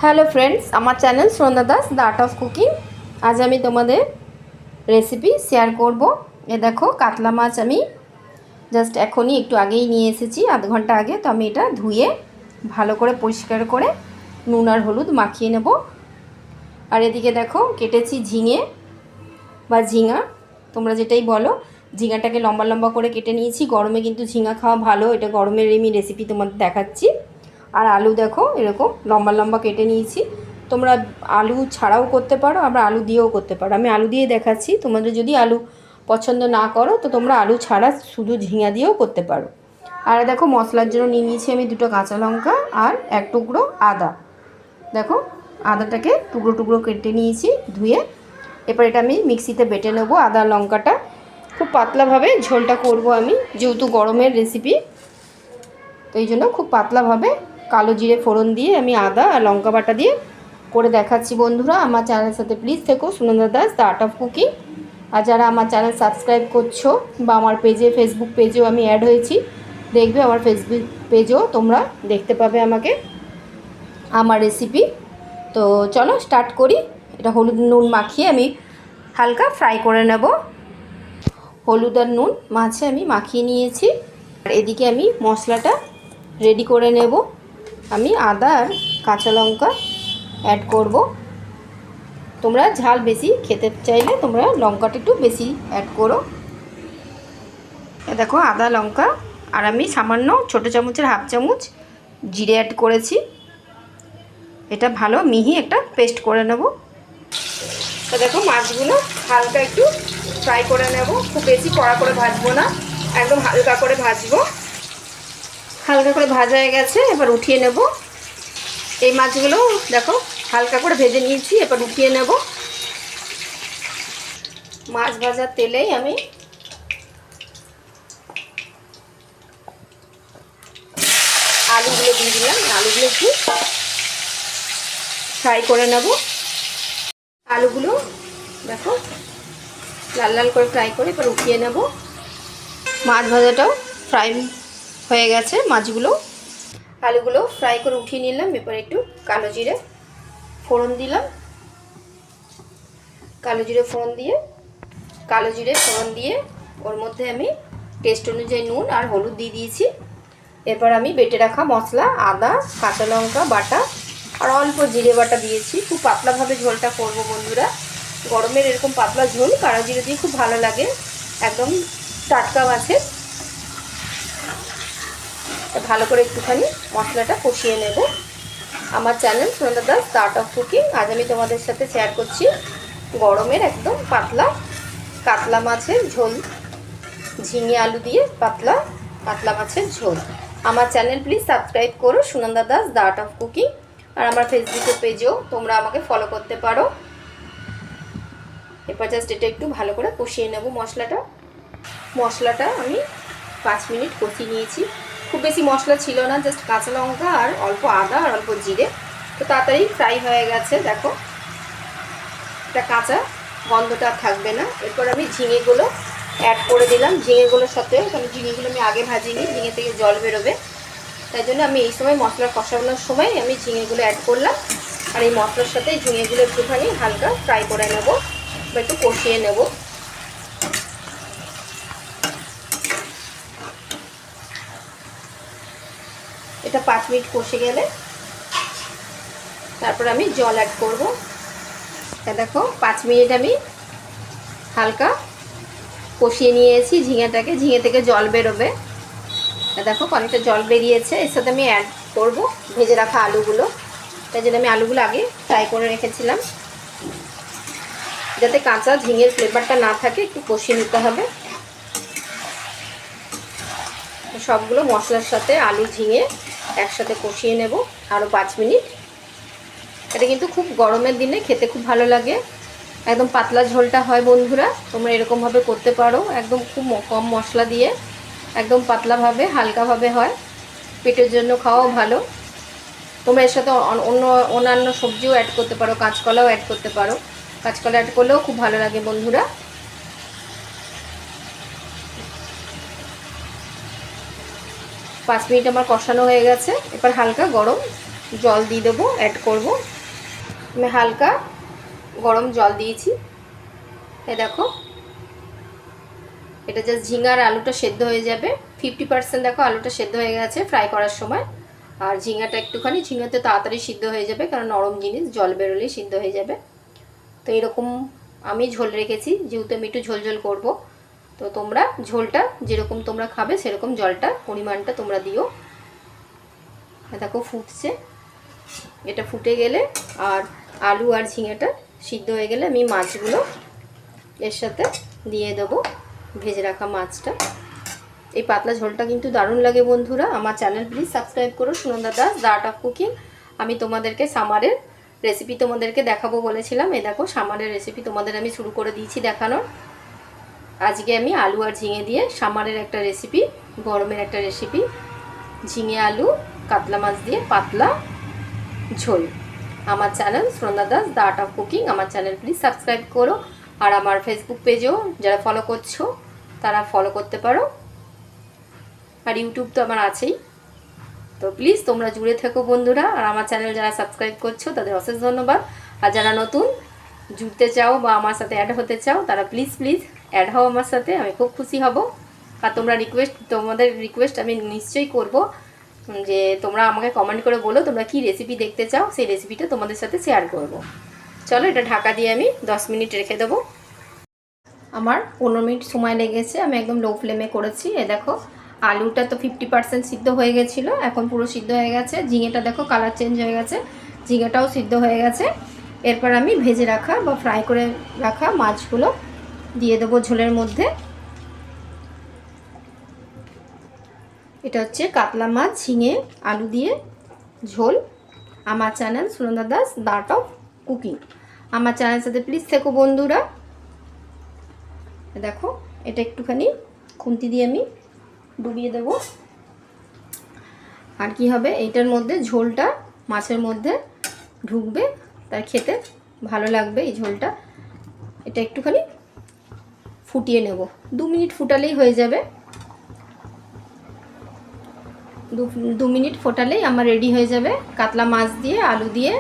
Hello friends, আমার channel Sandhya Das the art of cooking. আজ আমি তোমাদের রেসিপি শেয়ার করব। এ দেখো, কাতলা মাছ আমি জাস্ট এখনই একটু আগেই নিয়ে এসেছি, আধ ঘন্টা আগে। তো আমি এটা ধুয়ে ভালো করে পরিষ্কার করে নুন আর হলুদ মাখিয়ে নেব। আর এদিকে দেখো, কেটেছি ঝিঙে বা ঝিঙা, তোমরা যেটাই বলো। ঝিঙাটাকে লম্বা লম্বা করে কেটে নিয়েছি। গরমে কিন্তু ঝিঙা খাওয়া ভালো, এটা গরমের আমি রেসিপি তোমাদের দেখাচ্ছি। আর আলু দেখো, এরকম লম্বা লম্বা কেটে নিয়েছি। তোমরা আলু ছাড়াও করতে পারো, আবার আলু দিয়েও করতে পারো। আমি আলু দিয়ে দেখাচ্ছি। তোমাদের যদি আলু পছন্দ না করো তো তোমরা আলু ছাড়া শুধু ঝিঙা দিয়েও করতে পারো। আর দেখো, মশলার জন্য নিয়ে নিয়েছি আমি 2টো কাঁচা লঙ্কা আর 1 টুকরো আদা। দেখো, আদাটাকে টুকরো টুকরো কেটে নিয়েছি ধুয়ে। এবার এটা আমি মিক্সিতে বেটে নেব। আদা লঙ্কাটা খুব পাতলাভাবে ঝোলটা করব আমি, যেহেতু গরমের রেসিপি, তো এই জন্য খুব পাতলাভাবে কালো জিরে ফোড়ন দিয়ে আমি আদা আর লঙ্কা বাটা দিয়ে করে দেখাচ্ছি। বন্ধুরা, আমার চ্যানেলের সাথে প্লিজ থেকো, Sunanda Das the art of cooking. আর যারা আমার চ্যানেল সাবস্ক্রাইব করছো বা আমার পেজে, ফেসবুক পেজেও আমি অ্যাড হয়েছি, দেখবে আমার ফেসবুক পেজেও তোমরা দেখতে পাবে আমাকে, আমার রেসিপি। তো চলো স্টার্ট করি। এটা হলুদ নুন মাখিয়ে আমি হালকা ফ্রাই করে নেব। হলুদ আর নুন মাছে আমি মাখিয়ে নিয়েছি। আর এদিকে আমি মশলাটা রেডি করে নেব। আমি আদা আর কাঁচা লঙ্কা অ্যাড করব। তোমরা ঝাল বেশি খেতে চাইলে তোমরা লঙ্কাটা একটু বেশি অ্যাড করো। দেখো, আদা লঙ্কা আর আমি সামান্য ছোটো চামচের হাফ চামচ জিরে অ্যাড করেছি। এটা ভালো মিহি একটা পেস্ট করে নেব। তো দেখো, মাছগুলো হালকা একটু ফ্রাই করে নেব। খুব বেশি কড়া করে ভাজবো না, একদম হালকা করে ভাজবো। হালকা করে ভাজা হয়ে গেছে, এবার উঠিয়ে নেব। এই মাছগুলো দেখো হালকা করে ভেজে নিয়েছি, এবার উঠিয়ে নেব। মাছ ভাজার তেলেই আমি আলুগুলো দিয়ে দিলাম। আলুগুলো একটু ফ্রাই করে নেব। আলুগুলো দেখো লাল লাল করে ফ্রাই করে এবার উঠিয়ে নেব। মাছ ভাজাটাও ফ্রাই হয়ে গেছে। মাছগুলো, আলুগুলো ফ্রাই করে উঠিয়ে নিলাম। এবার একটু কালো জিরে ফোড়ন দিলাম। কালো জিরে ফোড়ন দিয়ে ওর মধ্যে আমি টেস্ট অনুযায়ী নুন আর হলুদ দিয়ে দিয়েছি। এরপর আমি বেটে রাখা মশলা, আদা কাঁচা লঙ্কা বাটা আর অল্প জিরে বাটা দিয়েছি। খুব পাতলাভাবে ঝোলটা করব বন্ধুরা। গরমের এরকম পাতলা ঝোল কালো জিরে দিয়ে খুব ভালো লাগে, একদম টাটকা মাছের। ভালো করে একটুখানি মশলাটা কষিয়ে নেব। আমার channel Sandhya Das the art of cooking. আজ আমি তোমাদের সাথে শেয়ার করছি গরমের একদম পাতলা কাতলা মাছের ঝোল, ঝিঙে আলু দিয়ে পাতলা কাতলা মাছের ঝোল। আমার চ্যানেল প্লিজ সাবস্ক্রাইব করো, Sunanda Das the art of cooking. আর আমার ফেসবুকের পেজেও তোমরা আমাকে ফলো করতে পারো। এরপর জাস্ট এটা একটু ভালো করে কষিয়ে নেব। মশলাটা আমি 5 মিনিট কষিয়ে নিয়েছি। খুব বেশি মশলা ছিল না, জাস্ট কাঁচা লঙ্কা আর অল্প আদা আর অল্প জিরে। তো তাড়াতাড়ি ফ্রাই হয়ে গেছে। দেখো, এটা কাঁচা গন্ধটা থাকবে না। এরপর আমি ঝিঙেগুলো অ্যাড করে দিলাম। ঝিঙেগুলোর সাথে, কারণ ঝিঙেগুলো আমি আগে ভাজিনি, ঝিঙে থেকে জল বেরোবে, তাই জন্য আমি এই সময় মশলা কষানোর সময় আমি ঝিঙেগুলো অ্যাড করলাম। আর এই মশলার সাথে ঝিঙেগুলো একটুখানি হালকা ফ্রাই করে নেব বা একটু কষিয়ে নেব। এটা 5 মিনিট কষে গেলে তারপর আমি জল অ্যাড করব। দেখো, 5 মিনিট আমি হালকা কষিয়ে নিয়েছি ঝিঙেটাকে। ঝিঙে থেকে জল বেরোবে। দেখো অনেকটা জল বেরিয়েছে। এর সাথে আমি অ্যাড করব ভেজে রাখা আলুগুলো। তাই জন্য আমি আলুগুলো আগে ফ্রাই করে রেখেছিলাম, যাতে কাঁচা ঝিঙের ফ্লেভারটা না থাকে, একটু কষিয়ে নিতে হবে। সবগুলো মশলার সাথে আলু ঝিঙে একসাথে কষিয়ে নেব আরও 5 মিনিট। এটা কিন্তু খুব গরমের দিনে খেতে খুব ভালো লাগে। একদম পাতলা ঝোলটা হয় বন্ধুরা, তোমরা এরকমভাবে করতে পারো। একদম খুব কম মশলা দিয়ে একদম পাতলাভাবে হালকাভাবে হয়, পেটের জন্য খাওয়াও ভালো। তোমরা এর সাথে অন্যান্য সবজিও অ্যাড করতে পারো, কাঁচকলাও অ্যাড করতে পারো। কাঁচকলা অ্যাড করলেও খুব ভালো লাগে বন্ধুরা। 5 মিনিট আমার কষানো হয়ে গেছে। এবার হালকা গরম জল দিয়ে দেবো, অ্যাড করব। আমি হালকা গরম জল দিয়েছি। দেখো এটা জাস্ট ঝিঙার আলুটা সেদ্ধ হয়ে যাবে। 50% দেখো আলুটা সেদ্ধ হয়ে গেছে ফ্রাই করার সময়। আর ঝিঙাটা একটুখানি, ঝিঙাতে তাড়াতাড়ি সিদ্ধ হয়ে যাবে কারণ নরম জিনিস, জল বেরোলেই সিদ্ধ হয়ে যাবে। তো এরকম আমি ঝোল রেখেছি, যেহেতু আমি একটু ঝোল ঝোল করবো। তো তোমরা ঝোলটা যেরকম তোমরা খাবে সেরকম জলটা পরিমাণটা তোমরা দিও। দেখো ফুটছে, এটা ফুটে গেলে আর আলু আর ঝিঙেটা সিদ্ধ হয়ে গেলে আমি মাছগুলো এর সাথে দিয়ে দেবো, ভেজে রাখা মাছটা। এই পাতলা ঝোলটা কিন্তু দারুণ লাগে বন্ধুরা। আমার চ্যানেল প্লিজ সাবস্ক্রাইব করো, Sunanda Das the art of cooking. আমি তোমাদেরকে সামারের রেসিপি তোমাদেরকে দেখাবো বলেছিলাম, এই দেখো সামারের রেসিপি তোমাদের আমি শুরু করে দিয়েছি দেখানোর। আজকে আমি আলু আর ঝিঙে দিয়ে সামারের একটা রেসিপি, গরমের একটা রেসিপি, ঝিঙে আলু কাতলা মাছ দিয়ে পাতলা ঝোল। আমার channel Sunanda Das the art of cooking, আমার চ্যানেল প্লিজ সাবস্ক্রাইব করো। আর আমার ফেসবুক পেজেও যারা ফলো করছো তারা ফলো করতে পারো। আর ইউটিউব তো আমার আছেই, তো প্লিজ তোমরা জুড়ে থেকো বন্ধুরা। আর আমার চ্যানেল যারা সাবস্ক্রাইব করছো তাদের অশেষ ধন্যবাদ। আর যারা নতুন জুড়তে চাও বা আমার সাথে অ্যাড হতে চাও তারা প্লিজ অ্যাড হও আমার সাথে, আমি খুব খুশি হব। আর তোমাদের রিকোয়েস্ট আমি নিশ্চয়ই করব যে তোমরা আমাকে কমেন্ট করে বলো তোমরা কি রেসিপি দেখতে চাও, সেই রেসিপিটা তোমাদের সাথে শেয়ার করব। চলো এটা ঢাকা দিয়ে আমি 10 মিনিট রেখে দেবো। আমার 15 মিনিট সময় লেগেছে, আমি একদম লো ফ্লেমে করেছি। দেখো আলুটা তো 50% সিদ্ধ হয়ে গেছিলো, এখন পুরো সিদ্ধ হয়ে গেছে। ঝিঙেটা দেখো কালার চেঞ্জ হয়ে গেছে, ঝিঙেটাও সিদ্ধ হয়ে গেছে। এরপর আমি ভেজে রাখা বা ফ্রাই করে রাখা মাছগুলো দিয়ে দেবো ঝোলের মধ্যে। এটা হচ্ছে কাতলা মাছ ঝিঙে আলু দিয়ে ঝোল। আমার channel Sunanda Das the art of cooking, আমার চ্যানেলের সাথে প্লিজ থেকো বন্ধুরা। দেখো এটা একটুখানি খুন্তি দিয়ে আমি ডুবিয়ে দেব। আর কি হবে, এইটার মধ্যে ঝোলটা মাছের মধ্যে ঢুকবে, তার খেতে ভালো লাগবে এই ঝোলটা। এটা একটুখানি ফুটিয়ে নেব, 2 মিনিট ফুটালেই হয়ে যাবে। 2 মিনিট ফোটালেই আমার রেডি হয়ে যাবে কাতলা মাছ দিয়ে আলু দিয়ে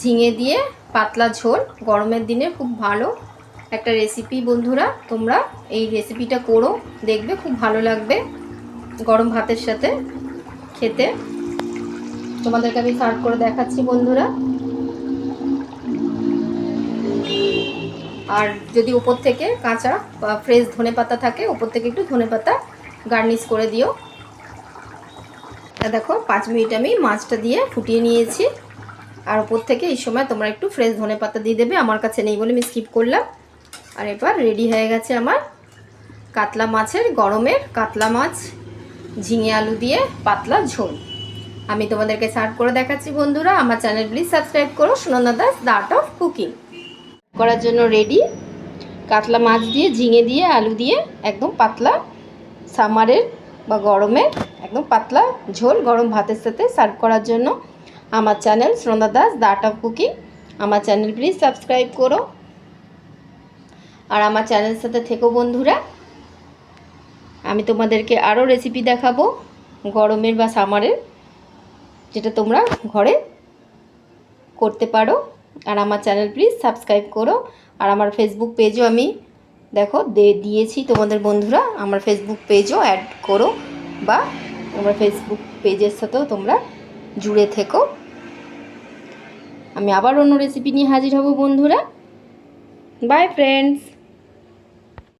ঝিঙে দিয়ে পাতলা ঝোল। গরমের দিনে খুব ভালো একটা রেসিপি বন্ধুরা, তোমরা এই রেসিপিটা করো, দেখবে খুব ভালো লাগবে গরম ভাতের সাথে খেতে। তোমাদেরকে আমি সার্ভ করে দেখাচ্ছি বন্ধুরা। আর যদি উপর থেকে কাঁচা বা ফ্রেশ ধনেপাতা থাকে, উপর থেকে একটু ধনেপাতা গার্নিশ করে দিও। দেখো 5 মিনিট আমি মাছটা দিয়ে ফুটিয়ে নিয়েছি। আর উপর থেকে এই সময় তোমরা একটু ফ্রেশ ধনেপাতা দিয়ে দেবে, আমার কাছে নেই বলে আমি স্কিপ করলাম। আর এবার রেডি হয়ে গেছে আমার কাতলা মাছের, গরমের কাতলা মাছ ঝিঙে আলু দিয়ে পাতলা ঝোল। আমি তোমাদেরকে সার্ভ করে দেখাচ্ছি বন্ধুরা। আমার চ্যানেল প্লিজ সাবস্ক্রাইব করো, Sunanda Das the art of cooking. করার জন্য রেডি কাতলা মাছ দিয়ে ঝিঙে দিয়ে আলু দিয়ে একদম পাতলা সামারের বা গরমের একদম পাতলা ঝোল গরম ভাতের সাথে সার্ভ করার জন্য আমার channel Sunanda Das the art of cooking, আমার চ্যানেল প্লিজ সাবস্ক্রাইব করো। আর আমার চ্যানেলের সাথে থেকো বন্ধুরা। আমি তোমাদেরকে আরও রেসিপি দেখাবো গরমের বা সামারের, যেটা তোমরা ঘরে করতে পারো। আর আমার চ্যানেল প্লিজ সাবস্ক্রাইব করো। আর আমার ফেসবুক পেজও আমি দেখো দিয়েছি তোমাদের বন্ধুরা, আমার ফেসবুক পেজও অ্যাড করো বা আমার ফেসবুক পেজের সাথেও তোমরা জুড়ে থেকো। আমি আবার অন্য রেসিপি নিয়ে হাজির হব বন্ধুরা। By friends.